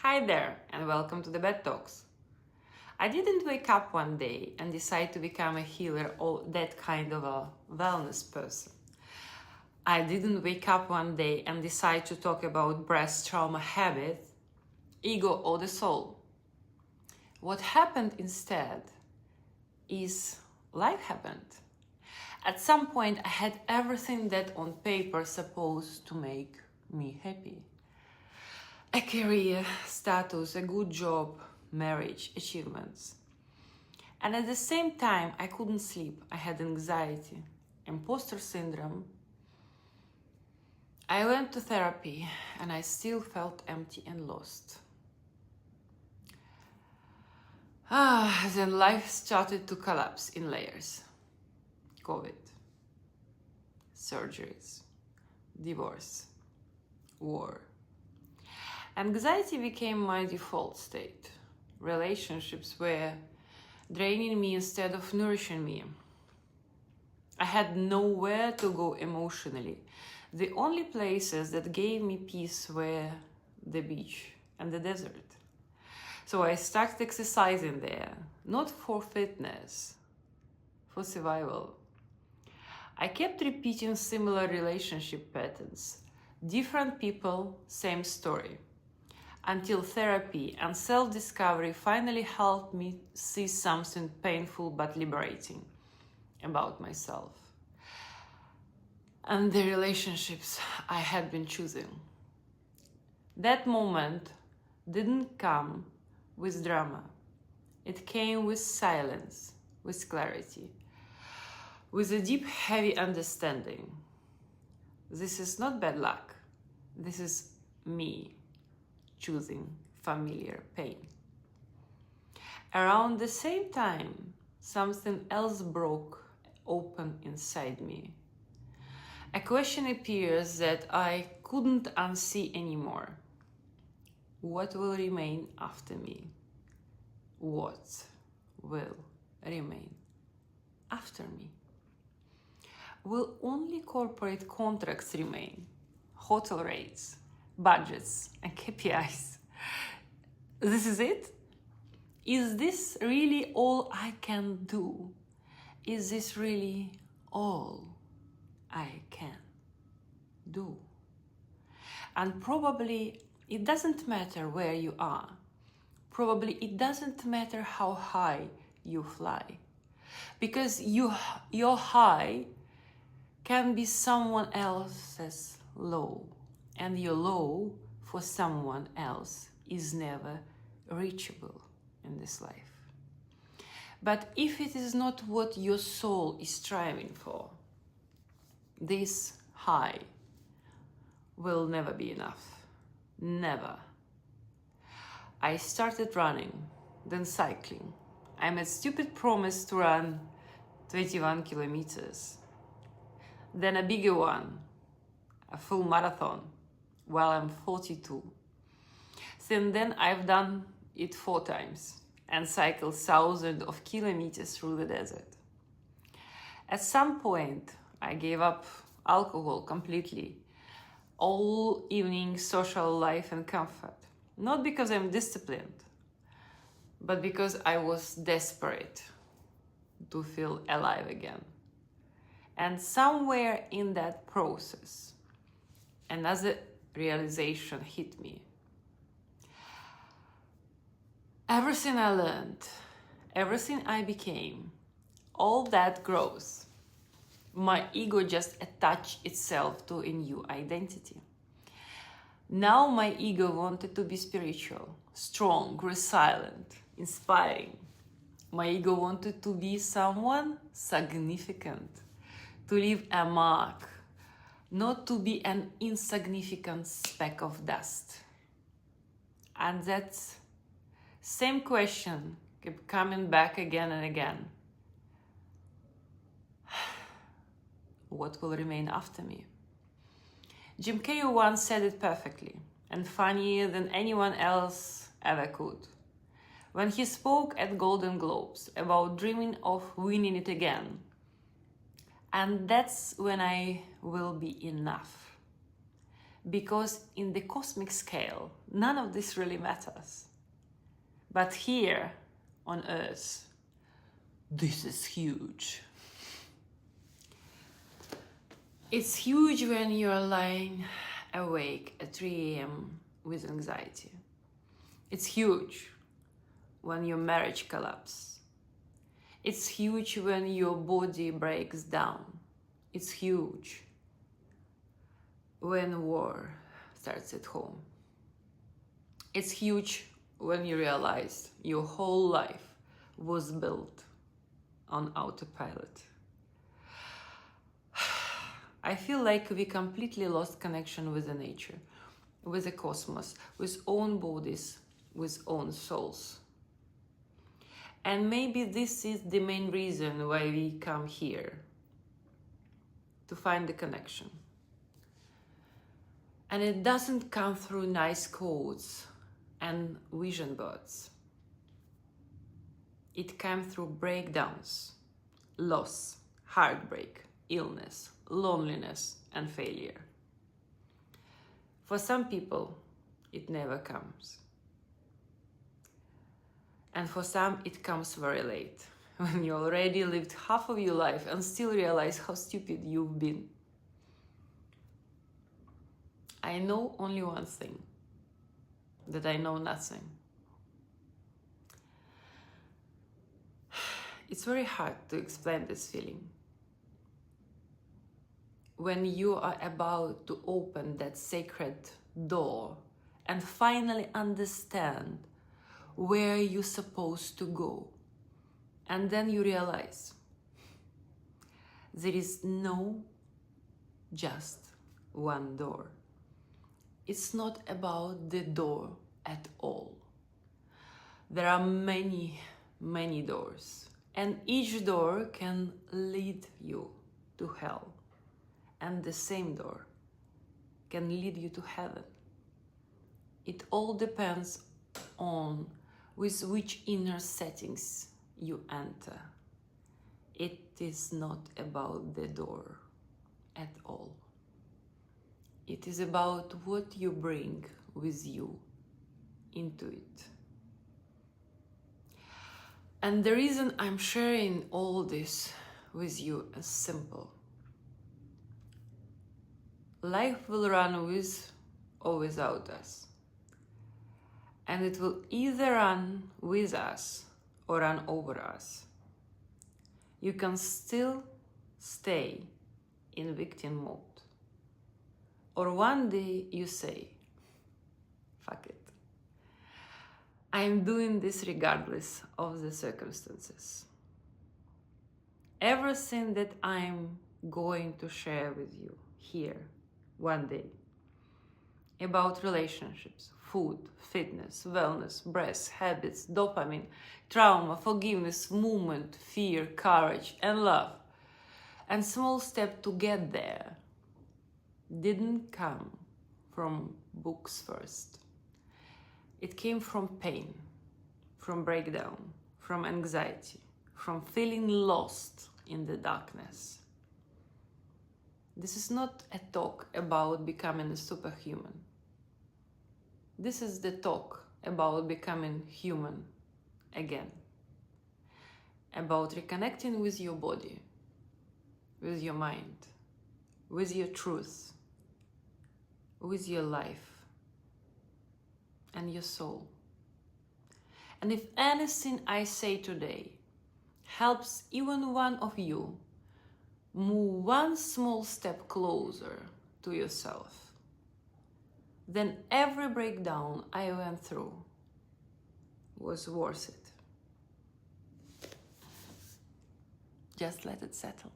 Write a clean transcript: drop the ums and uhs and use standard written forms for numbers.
Hi there, and welcome to the Bed Talks. I didn't wake up one day and decide to become a healer or that kind of a wellness person. I didn't wake up one day and decide to talk about breast trauma habit, ego, or the soul. What happened instead is life happened. At some point, I had everything that on paper supposed to make me happy. A career, status, a good job, marriage, achievements. And at the same time, I couldn't sleep. I had anxiety, imposter syndrome. I went to therapy and I still felt empty and lost. Then life started to collapse in layers. COVID, surgeries, divorce, war. Anxiety became my default state. Relationships were draining me instead of nourishing me. I had nowhere to go emotionally. The only places that gave me peace were the beach and the desert. So I started exercising there, not for fitness, for survival. I kept repeating similar relationship patterns. Different people, same story. Until therapy and self-discovery finally helped me see something painful but liberating about myself and the relationships I had been choosing. That moment didn't come with drama. It came with silence, with clarity, with a deep, heavy understanding. This is not bad luck. This is me choosing familiar pain. Around the same time, something else broke open inside me. A question appears that I couldn't unsee anymore. What will remain after me? What will remain after me? Will only corporate contracts remain? Hotel rates, budgets, and KPIs. This is it? Is this really all I can do? Is this really all I can do? And probably it doesn't matter where you are. Probably it doesn't matter how high you fly. Because your high can be someone else's low. And your low for someone else is never reachable in this life. But if it is not what your soul is striving for, this high will never be enough. Never. I started running, then cycling. I made stupid promise to run 21 kilometers. Then a bigger one, a full marathon. While I'm 42. Since then, I've done it 4 times and cycled thousands of kilometers through the desert. At some point, I gave up alcohol completely, all evening social life and comfort. Not because I'm disciplined, but because I was desperate to feel alive again. And somewhere in that process, another realization hit me. Everything I learned, everything I became, all that growth, my ego just attached itself to a new identity. Now my ego wanted to be spiritual, strong, resilient, inspiring. My ego wanted to be someone significant, to leave a mark, not to be an insignificant speck of dust. And that same question kept coming back again and again. What will remain after me? Jim Carrey once said it perfectly, and funnier than anyone else ever could, when he spoke at Golden Globes about dreaming of winning it again. And that's when I will be enough. because in the cosmic scale, none of this really matters. But here on Earth, this is huge. It's huge when you're lying awake at 3 a.m. with anxiety. It's huge when your marriage collapses. It's huge when your body breaks down. It's huge when war starts at home. It's huge when you realize your whole life was built on autopilot. I feel like we completely lost connection with the nature, with the cosmos, with own bodies, with own souls. And maybe this is the main reason why we come here, to find the connection. And it doesn't come through nice quotes and vision boards. It came through breakdowns, loss, heartbreak, illness, loneliness, and failure. For some people, it never comes. And for some, it comes very late, when you already lived half of your life and still realize how stupid you've been. I know only one thing, that I know nothing. It's very hard to explain this feeling. When you are about to open that sacred door and finally understand where you're supposed to go, and then you realize there is no just one door. It's not about the door at all. There are many, many doors, and each door can lead you to hell, and the same door can lead you to heaven. It all depends on with which inner settings you enter. It is not about the door at all. It is about what you bring with you into it. And the reason I'm sharing all this with you is simple. Life will run with or without us. And it will either run with us or run over us. You can still stay in victim mode. Or one day you say, fuck it. I am doing this regardless of the circumstances. Everything that I'm going to share with you here one day about relationships, food, fitness, wellness, breath, habits, dopamine, trauma, forgiveness, movement, fear, courage, and love, and small step to get there, didn't come from books first. It came from pain, from breakdown, from anxiety, from feeling lost in the darkness. This is not a talk about becoming a superhuman. This is the talk about becoming human again. About reconnecting with your body, with your mind, with your truth, with your life and your soul. And if anything I say today helps even one of you move one small step closer to yourself, then every breakdown I went through was worth it. Just let it settle.